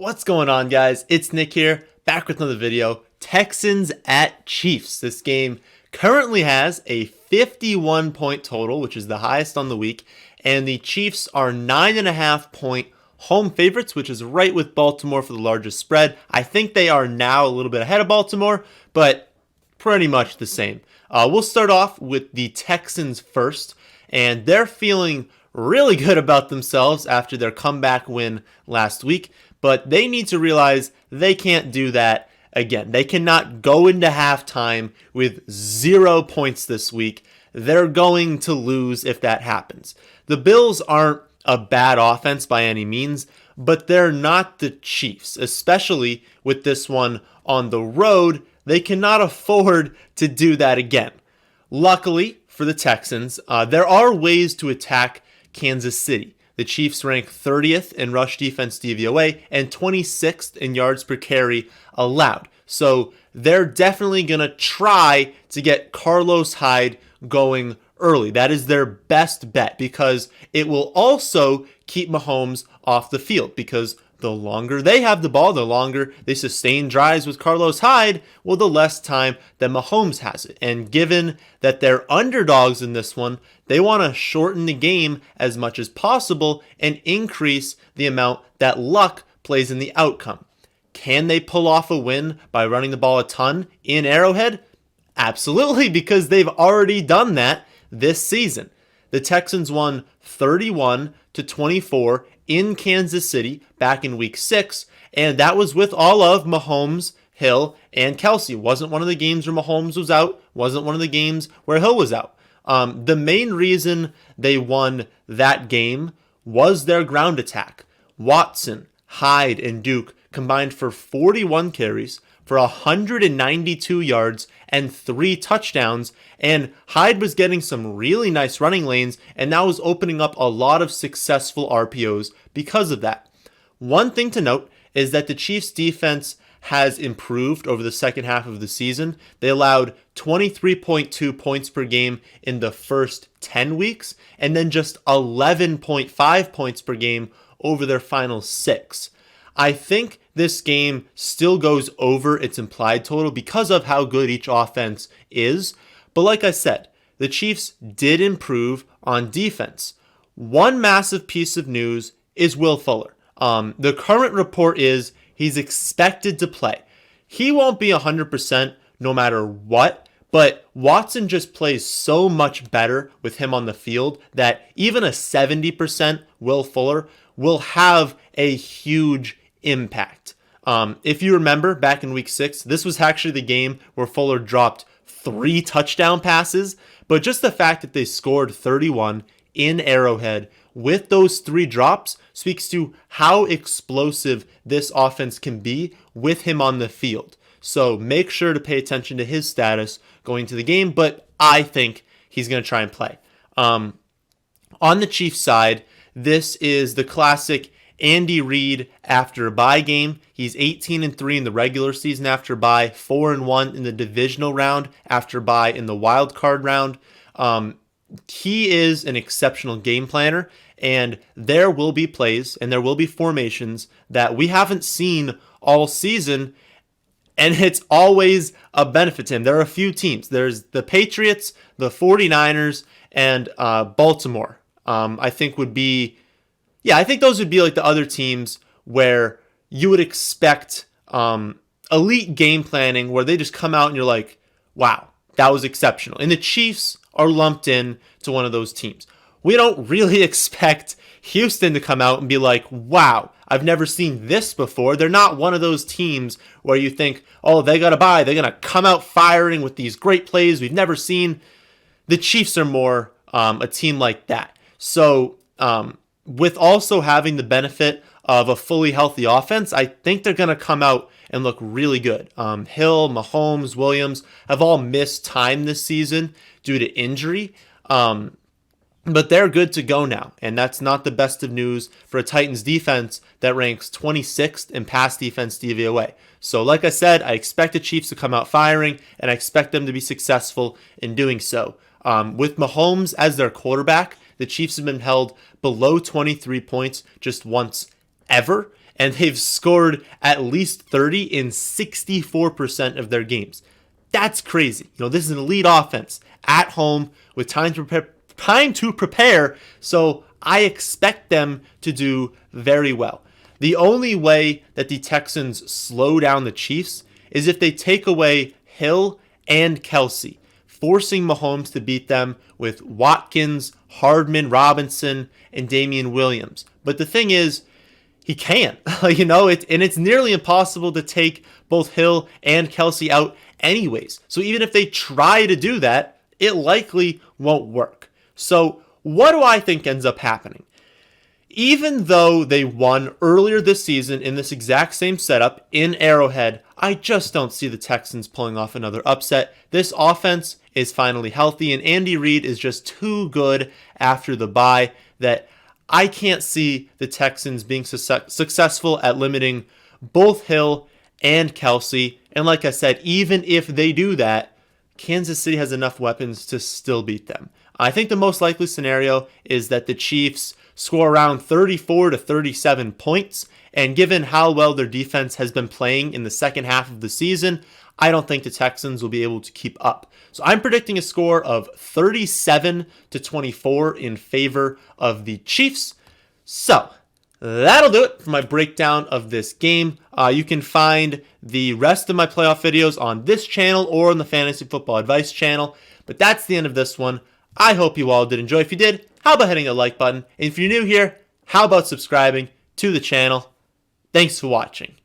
What's going on, guys? It's Nick here, back with another video. Texans at Chiefs. This game currently has a 51-point total, which is the highest on the week, and the Chiefs are 9.5-point home favorites, which is right with Baltimore for the largest spread. I think they are now a little bit ahead of Baltimore, but pretty much the same. We'll start off with the Texans first, and they're feeling really good about themselves after their comeback win last week, but they need to realize they can't do that again. They cannot go into halftime with 0 points this week. They're going to lose if that happens. The Bills aren't a bad offense by any means, but they're not the Chiefs, especially with this one on the road. They cannot afford to do that again. Luckily for the Texans, there are ways to attack Kansas City. The Chiefs rank 30th in rush defense DVOA and 26th in yards per carry allowed. So they're definitely going to try to get Carlos Hyde going early. That is their best bet because it will also keep Mahomes off the field, because the longer they have the ball, the longer they sustain drives with Carlos Hyde, well, the less time that Mahomes has it. And given that they're underdogs in this one, they want to shorten the game as much as possible and increase the amount that luck plays in the outcome. Can they pull off a win by running the ball a ton in Arrowhead? Absolutely, because they've already done that this season. The Texans won 31-24 in Kansas City back in week 6, and that was with all of Mahomes, Hill, and Kelsey. Wasn't one of the games where Mahomes was out, wasn't one of the games where Hill was out. The main reason they won that game was their ground attack. Watson, Hyde, and Duke combined for 41 carries for 192 yards and 3 touchdowns, and Hyde was getting some really nice running lanes, and that was opening up a lot of successful RPOs because of that. One thing to note is that the Chiefs' defense has improved over the second half of the season. They allowed 23.2 points per game in the first 10 weeks, and then just 11.5 points per game over their final 6. I think this game still goes over its implied total because of how good each offense is. But like I said, the Chiefs did improve on defense. One massive piece of news is Will Fuller. The current report is he's expected to play. He won't be 100% no matter what, but Watson just plays so much better with him on the field that even a 70% Will Fuller will have a huge impact. If you remember back in week 6, this was actually the game where Fuller dropped 3 touchdown passes, but just the fact that they scored 31 in Arrowhead with those 3 drops speaks to how explosive this offense can be with him on the field. So make sure to pay attention to his status going to the game, but I think he's going to try and play. On the Chiefs side, this is the classic Andy Reid after a bye game. He's 18-3 in the regular season after bye, 4-1 in the divisional round after bye in the wild card round. He is an exceptional game planner, and there will be plays and there will be formations that we haven't seen all season, and it's always a benefit to him. There are a few teams. There's the Patriots, the 49ers, and Baltimore. I think those would be like the other teams where you would expect elite game planning, where they just come out and you're like, wow, that was exceptional. And the Chiefs are lumped in to one of those teams. We don't really expect Houston to come out and be like, wow, I've never seen this before. They're not one of those teams where you think, oh, they got to buy. They're going to come out firing with these great plays we've never seen. The Chiefs are more a team like that. So with also having the benefit of a fully healthy offense, I think they're going to come out and look really good. Hill, Mahomes, Williams have all missed time this season due to injury, but they're good to go now, and that's not the best of news for a Titans defense that ranks 26th in pass defense DVOA. So like I said, I expect the Chiefs to come out firing, and I expect them to be successful in doing so. With Mahomes as their quarterback, the Chiefs have been held below 23 points just once ever, and they've scored at least 30 in 64% of their games. That's crazy. This is an elite offense at home with time to prepare, so I expect them to do very well. The only way that the Texans slow down the Chiefs is if they take away Hill and Kelce, forcing Mahomes to beat them with Watkins, Hardman, Robinson, and Damian Williams. But the thing is, he can't. And it's nearly impossible to take both Hill and Kelce out anyways. So even if they try to do that, it likely won't work. So what do I think ends up happening? Even though they won earlier this season in this exact same setup in Arrowhead, I just don't see the Texans pulling off another upset. This offense is finally healthy, and Andy Reid is just too good after the bye that I can't see the Texans being successful at limiting both Hill and Kelce. And like I said, even if they do that, Kansas City has enough weapons to still beat them. I think the most likely scenario is that the Chiefs score around 34 to 37 points. And given how well their defense has been playing in the second half of the season, I don't think the Texans will be able to keep up. So I'm predicting a score of 37 to 24 in favor of the Chiefs. So that'll do it for my breakdown of this game. You can find the rest of my playoff videos on this channel or on the Fantasy Football Advice channel. But that's the end of this one. I hope you all did enjoy. If you did, how about hitting the like button? And if you're new here, how about subscribing to the channel? Thanks for watching.